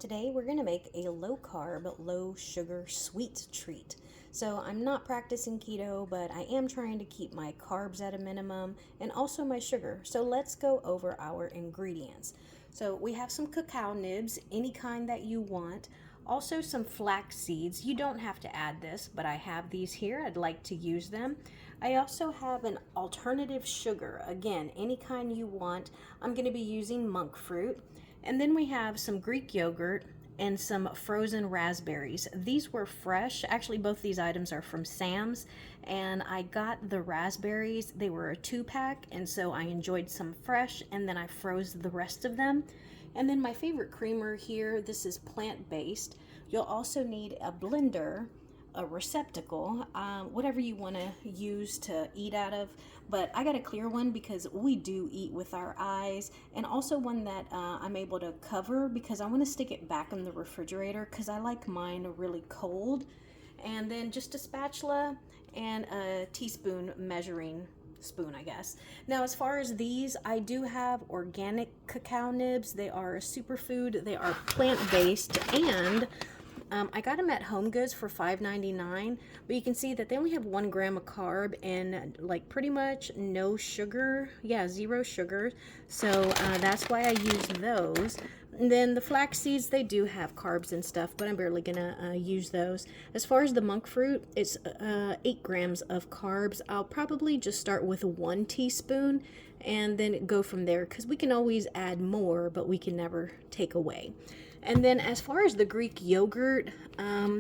Today we're going to make a low carb, low sugar sweet treat. So I'm not practicing keto, but I am trying to keep my carbs at a minimum and also my sugar. So let's go over our ingredients. So we have some cacao nibs, any kind that you want. Also some flax seeds. You don't have to add this, but I have these here. I'd like to use them. I also have an alternative sugar. Again, any kind you want. I'm going to be using monk fruit. And then we have some Greek yogurt and some frozen raspberries. These were fresh. Actually, both these items are from Sam's. And I got the raspberries. They were a 2-pack, and so I enjoyed some fresh, and then I froze the rest of them. And then my favorite creamer here, this is plant-based. You'll also need a blender, a receptacle, whatever you want to use to eat out of, but I got a clear one because we do eat with our eyes, and also one that I'm able to cover because I want to stick it back in the refrigerator because I like mine really cold. And then just a spatula and a teaspoon measuring spoon, I guess. Now, as far as these, I do have organic cacao nibs. They are a superfood. They are plant-based, and I got them at Home Goods for $5.99, but you can see that they only have 1 gram of carb and like pretty much no sugar. Yeah, 0 sugar. So that's why I use those. And then the flax seeds, they do have carbs and stuff, but I'm barely gonna use those. As far as the monk fruit, it's 8 grams of carbs. I'll probably just start with 1 teaspoon and then go from there because we can always add more, but we can never take away. And then as far as the Greek yogurt,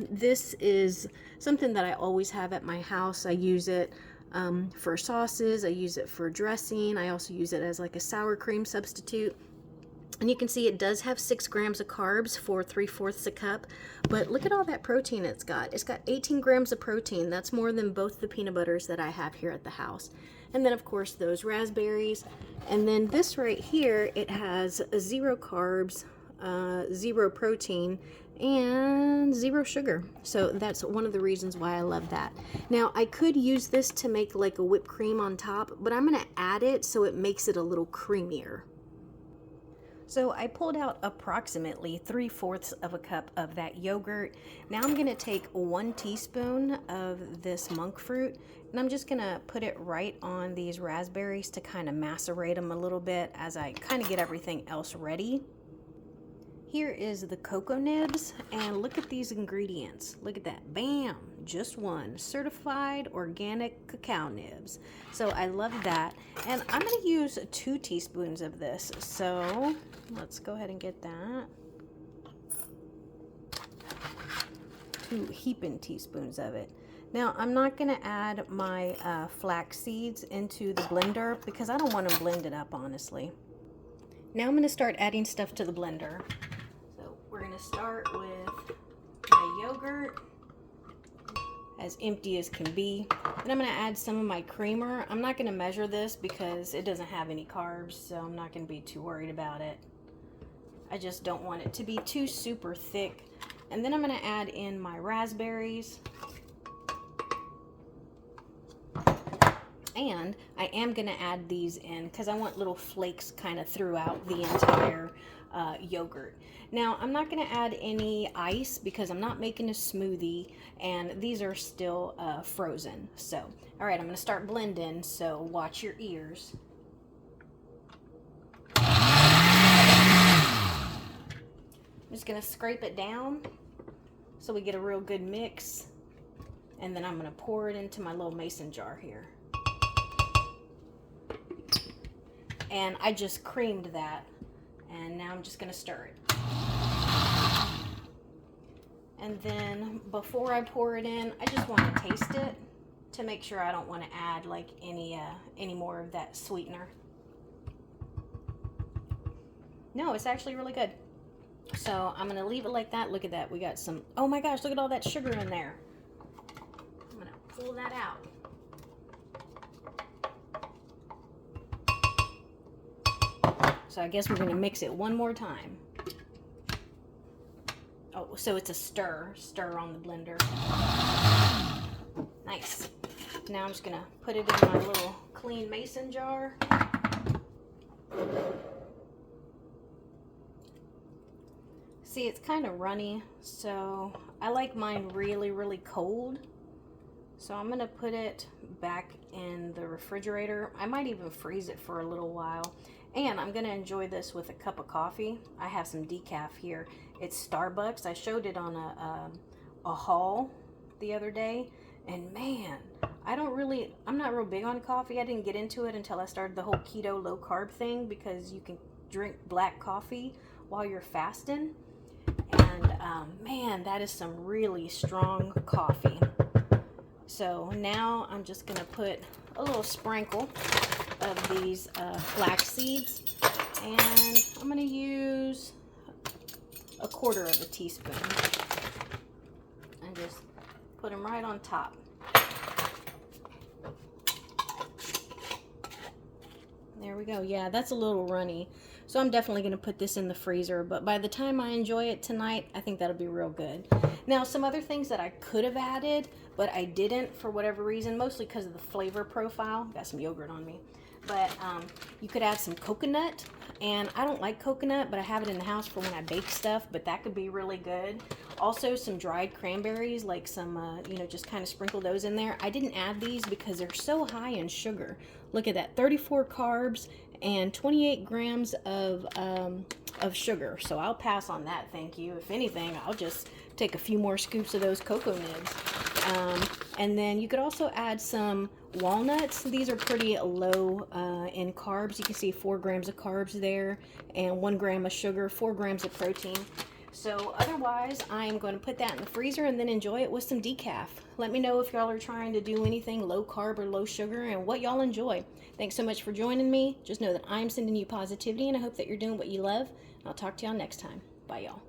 this is something that I always have at my house. I use it for sauces. I use it for dressing. I also use it as like a sour cream substitute. And you can see it does have 6 grams of carbs for 3/4 a cup. But look at all that protein it's got. It's got 18 grams of protein. That's more than both the peanut butters that I have here at the house. And then, of course, those raspberries. And then this right here, it has 0 carbs, 0 protein, and 0 sugar. So that's one of the reasons why I love that. Now, I could use this to make like a whipped cream on top, but I'm going to add it so it makes it a little creamier. So I pulled out approximately 3/4 of a cup of that yogurt. Now I'm going to take 1 teaspoon of this monk fruit, and I'm just going to put it right on these raspberries to kind of macerate them a little bit as I kind of get everything else ready. Here is the cocoa nibs, and look at these ingredients. Look at that. Bam! Just one. Certified organic cacao nibs. So I love that. And I'm going to use 2 teaspoons of this. So let's go ahead and get that. 2 heaping teaspoons of it. Now, I'm not going to add my flax seeds into the blender because I don't want them blended up, honestly. Now I'm going to start adding stuff to the blender. We're going to start with my yogurt, as empty as can be. Then I'm going to add some of my creamer. I'm not going to measure this because it doesn't have any carbs, so I'm not going to be too worried about it. I just don't want it to be too super thick. And then I'm going to add in my raspberries. And I am going to add these in because I want little flakes kind of throughout the entire yogurt. Now, I'm not going to add any ice because I'm not making a smoothie, and these are still frozen. So, all right, I'm going to start blending, so watch your ears. I'm just going to scrape it down so we get a real good mix, and then I'm going to pour it into my little mason jar here. And I just creamed that, and now I'm just going to stir it. And then before I pour it in, I just want to taste it to make sure I don't want to add like any more of that sweetener. No, it's actually really good. So I'm going to leave it like that. Look at that. We got some, oh my gosh, look at all that sugar in there. I'm going to pull that out. So I guess we're going to mix it one more time. Oh, so it's a stir on the blender. Nice. Now I'm just going to put it in my little clean mason jar. See, it's kind of runny, so I like mine really, really cold. So I'm gonna put it back in the refrigerator. I might even freeze it for a little while. And I'm gonna enjoy this with a cup of coffee. I have some decaf here. It's Starbucks. I showed it on a haul the other day. And man, I'm not real big on coffee. I didn't get into it until I started the whole keto low carb thing, because you can drink black coffee while you're fasting. And man, that is some really strong coffee. So now I'm just gonna put a little sprinkle of these flax seeds, and I'm gonna use a quarter of a teaspoon and just put them right on top. There we go. Yeah, that's a little runny. So I'm definitely going to put this in the freezer, but by the time I enjoy it tonight, I think that'll be real good. Now, some other things that I could have added, but I didn't for whatever reason, mostly because of the flavor profile. Got some yogurt on me. But you could add some coconut, and I don't like coconut, but I have it in the house for when I bake stuff, but that could be really good. Also, some dried cranberries, like some, just kind of sprinkle those in there. I didn't add these because they're so high in sugar. Look at that, 34 carbs and 28 grams of sugar. So I'll pass on that, thank you. If anything, I'll just take a few more scoops of those cocoa nibs. And then you could also add some walnuts. These are pretty low in carbs. You can see 4 grams of carbs there and 1 gram of sugar, 4 grams of protein. So otherwise, I'm going to put that in the freezer and then enjoy it with some decaf. Let me know if y'all are trying to do anything low carb or low sugar and what y'all enjoy. Thanks so much for joining me. Just know that I'm sending you positivity, and I hope that you're doing what you love. I'll talk to y'all next time. Bye, y'all.